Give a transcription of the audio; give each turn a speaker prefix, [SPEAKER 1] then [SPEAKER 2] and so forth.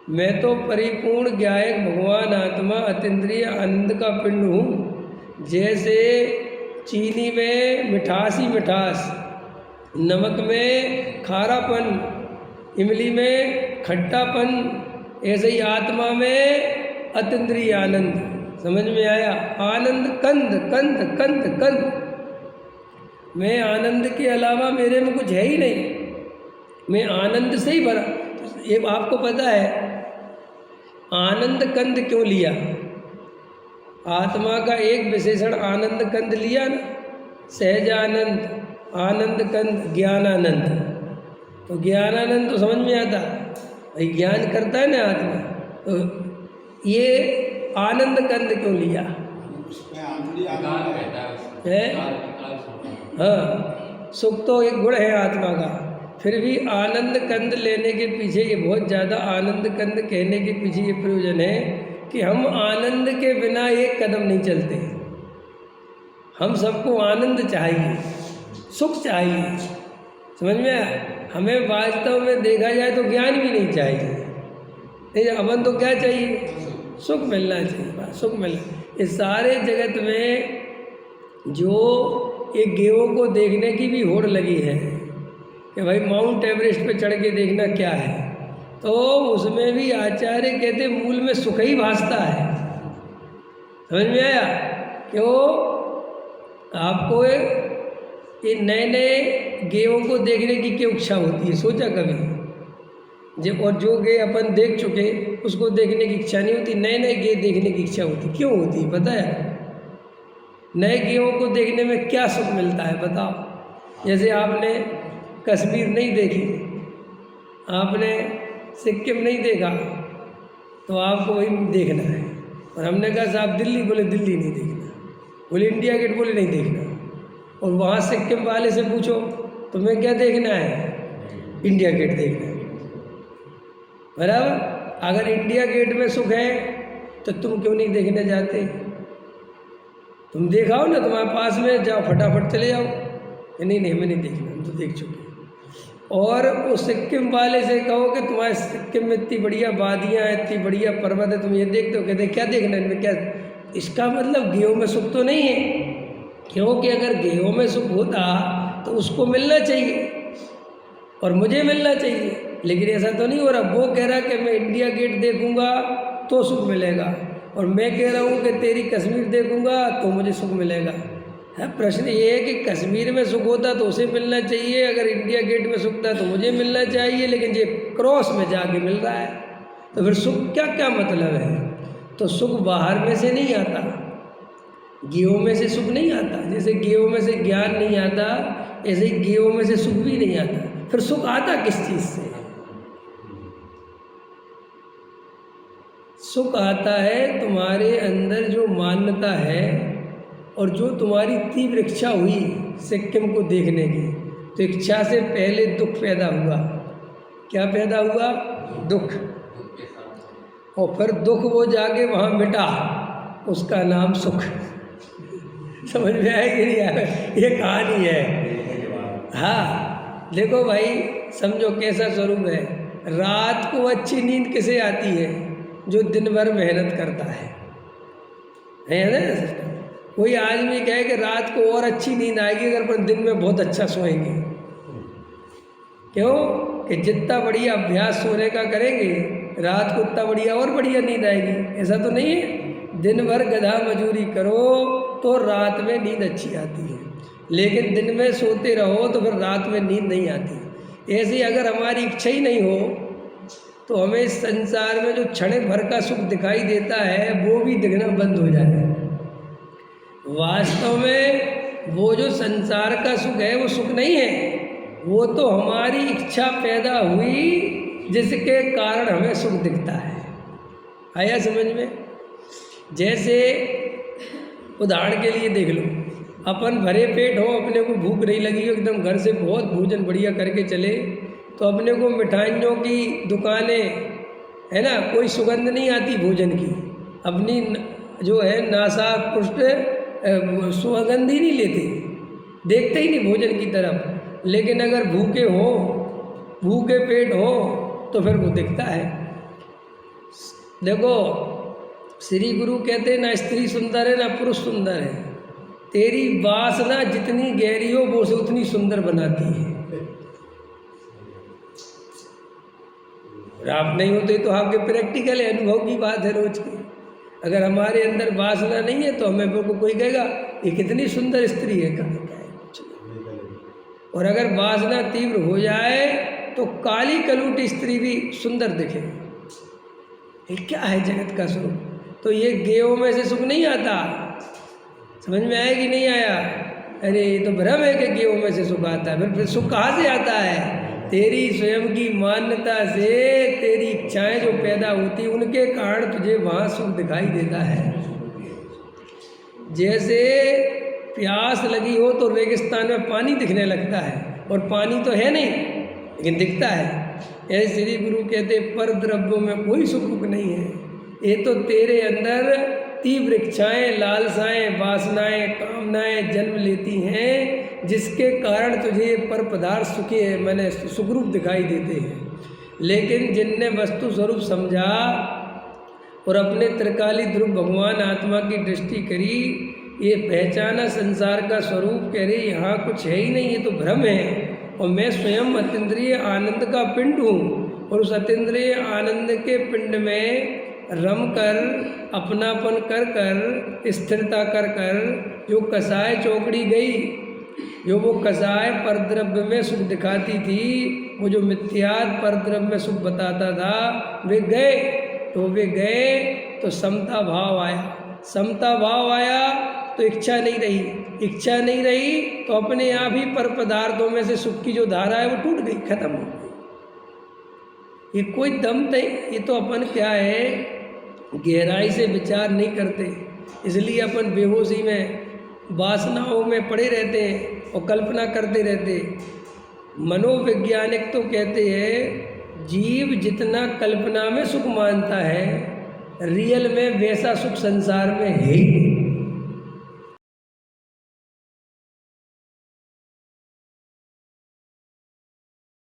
[SPEAKER 1] मैं तो परिपूर्ण ज्ञायक भगवान आत्मा अतीन्द्रिय आनंद का पिंड हूँ। जैसे चीनी में मिठास ही मिठास, नमक में खारापन, इमली में खट्टापन, ऐसे ही आत्मा में अतीन्द्रिय आनंद। समझ में आया? आनंद कंद कंद कंद कंद। मैं आनंद के अलावा मेरे में कुछ है ही नहीं, मैं आनंद से ही भरा। ये आपको पता है आनंद कंद क्यों लिया? आत्मा का एक विशेषण आनंद कंद लिया ना, सहजानंद, आनंद कंद, ज्ञानानंद। तो ज्ञानानंद तो समझ में आता, भाई ज्ञान करता है ना आत्मा, तो ये आनंद कंद क्यों लिया है? हाँ, सुख तो एक गुण है आत्मा का, फिर भी आनंद कंद लेने के पीछे ये बहुत ज़्यादा, आनंद कंद कहने के पीछे ये प्रयोजन है कि हम आनंद के बिना एक कदम नहीं चलते। हम सबको आनंद चाहिए, सुख चाहिए। समझ में आया? हमें वास्तव में देखा जाए तो ज्ञान भी नहीं चाहिए, नहीं, अपन तो क्या चाहिए? सुख मिलना चाहिए, सुख मिलना। इस सारे जगत में जो एक गेवों को देखने की भी होड़ लगी है कि भाई माउंट एवरेस्ट पे चढ़ के देखना क्या है, तो उसमें भी आचार्य कहते मूल में सुख ही भासता है। समझ में आया? क्यों? आपको ये नए नए गेवों को देखने की क्यों इच्छा होती है? सोचा कभी? जब और जो गे अपन देख चुके उसको देखने की इच्छा नहीं होती, नए नए गे देखने की इच्छा होती। क्यों होती है पता है? नए गेवों को देखने में क्या सुख मिलता है बताओ? जैसे आपने कश्मीर नहीं देखी, आपने सिक्किम नहीं देखा, तो आपको वही देखना है। और हमने कहा साहब दिल्ली, बोले दिल्ली नहीं देखना, बोले इंडिया गेट, बोले नहीं देखना। और वहाँ सिक्किम वाले से पूछो तुम्हें क्या देखना है? इंडिया गेट देखना है। बराबर? अगर इंडिया गेट में सुख है तो तुम क्यों नहीं देखने जाते? तुम देखाओ ना, तुम्हारे पास में, जाओ फटाफट चले जाओ। नहीं नहीं हमें नहीं देखना, हम तो देख चुके। और उस सिक्किम वाले से कहो कि तुम्हारे सिक्किम में इतनी बढ़िया वादियाँ हैं, इतनी बढ़िया पर्वत है, तुम ये देखते हो? कहते क्या देखना इनमें? क्या? इसका मतलब गेहूँ में सुख तो नहीं है, क्योंकि अगर गेहूँ में सुख होता तो उसको मिलना चाहिए और मुझे मिलना चाहिए, लेकिन ऐसा तो नहीं हो रहा। वो कह रहा कि मैं इंडिया गेट देखूंगा तो सुख मिलेगा, और मैं कह रहा हूँ कि तेरी कश्मीर देखूंगा तो मुझे सुख मिलेगा। है प्रश्न ये है कि कश्मीर में सुख होता तो उसे मिलना चाहिए, अगर इंडिया गेट में सुख था तो मुझे मिलना चाहिए, लेकिन ये क्रॉस में जाके मिल रहा है, तो फिर सुख क्या क्या मतलब है? तो सुख बाहर में से नहीं आता, गेहूँ में से सुख नहीं आता। जैसे गेहूँ में से ज्ञान नहीं आता, ऐसे ही गेहूँ में से सुख भी नहीं आता। फिर सुख आता किस चीज़ से? सुख आता है तुम्हारे अंदर जो मान्यता है और जो तुम्हारी तीव्र इच्छा हुई सिक्किम को देखने की, तो इच्छा से पहले दुख पैदा हुआ। क्या पैदा हुआ? दुख। और फिर दुख वो जाके वहाँ मिटा, उसका नाम सुख। समझ में आया कि नहीं आया? ये कहानी है। हाँ देखो भाई, समझो कैसा स्वरूप है। रात को अच्छी नींद किसे आती है? जो दिन भर मेहनत करता है ना? कोई आदमी कहे कि रात को और अच्छी नींद आएगी अगर अपन दिन में बहुत अच्छा सोएंगे। क्यों? कि जितना बढ़िया अभ्यास सोने का करेंगे, रात को उतना बढ़िया और बढ़िया नींद आएगी। ऐसा तो नहीं है? दिन भर गधा मजूरी करो तो रात में नींद अच्छी आती है, लेकिन दिन में सोते रहो तो फिर रात में नींद नहीं आती। ऐसे अगर हमारी इच्छा ही नहीं हो तो हमें इस संसार में जो क्षण भर का सुख दिखाई देता है वो भी दिखना बंद हो जाएगा। वास्तव में वो जो संसार का सुख है वो सुख नहीं है, वो तो हमारी इच्छा पैदा हुई जिसके कारण हमें सुख दिखता है। आया समझ में? जैसे उदाहरण के लिए देख लो, अपन भरे पेट हो, अपने को भूख नहीं लगी हो, एकदम घर से बहुत भोजन बढ़िया करके चले, तो अपने को मिठाइयों की दुकानें है ना, कोई सुगंध नहीं आती भोजन की, अपनी जो है नासा पुष्ट सुगंध ही नहीं लेते, देखते ही नहीं भोजन की तरफ। लेकिन अगर भूखे हो, भूखे पेट हो तो फिर वो दिखता है। देखो श्री गुरु कहते हैं ना स्त्री सुंदर है ना पुरुष सुंदर है, तेरी वासना जितनी गहरी हो वो उसे उतनी सुंदर बनाती है। और आप नहीं होते तो आपके प्रैक्टिकल अनुभव की बात है रोज की। अगर हमारे अंदर वासना नहीं है तो हमें को कोई कहेगा ये कितनी सुंदर स्त्री है, कहा क्या है कुछ नहीं। और अगर वासना तीव्र हो जाए तो काली कलूटी स्त्री भी सुंदर दिखे। ये क्या है जगत का स्वरूप। तो ये गेयों में से सुख नहीं आता, समझ में आया कि नहीं आया? अरे ये तो भ्रम है कि गेयों में से सुख आता है। फिर सुख कहाँ से आता है? तेरी स्वयं की मान्यता से तेरी इच्छाएं जो पैदा होती उनके कारण तुझे वहाँ सुख दिखाई देता है। जैसे प्यास लगी हो तो रेगिस्तान में पानी दिखने लगता है, और पानी तो है नहीं लेकिन दिखता है। ऐसे श्री गुरु कहते पर द्रव्यों में कोई सुख नहीं है, ये तो तेरे अंदर तीव्र इच्छाएं, लालसाएं, वासनाएं, कामनाएं जन्म लेती हैं, जिसके कारण तुझे ये पर पदार्थ सुखी है मैंने सुखरूप दिखाई देते हैं। लेकिन जिनने वस्तु स्वरूप समझा और अपने त्रिकाली ध्रुव भगवान आत्मा की दृष्टि करी, ये पहचाना संसार का स्वरूप, कह रही यहाँ कुछ है ही नहीं, ये तो भ्रम है और मैं स्वयं अतीन्द्रिय आनंद का पिंड हूँ। और उस अतीन्द्रिय आनंद के पिंड में रम कर, अपनापन कर कर, स्थिरता कर कर जो कसाय चौकड़ी गई, जो वो कसाय परद्रव्य में सुख दिखाती थी, वो जो मिथ्यात परद्रव्य में सुख बताता था, वे गए। तो वे गए तो समता भाव आया, समता भाव आया तो इच्छा नहीं रही, इच्छा नहीं रही तो अपने आप ही पर पदार्थों में से सुख की जो धारा है वो टूट गई, खत्म हो गई। ये कोई दम नहीं, ये तो अपन क्या है गहराई से विचार नहीं करते, इसलिए अपन बेहोशी में वासनाओं में पड़े रहते हैं और कल्पना करते रहते। मनोवैज्ञानिक तो कहते हैं जीव जितना कल्पना में सुख मानता है, रियल में वैसा सुख संसार में है ही नहीं।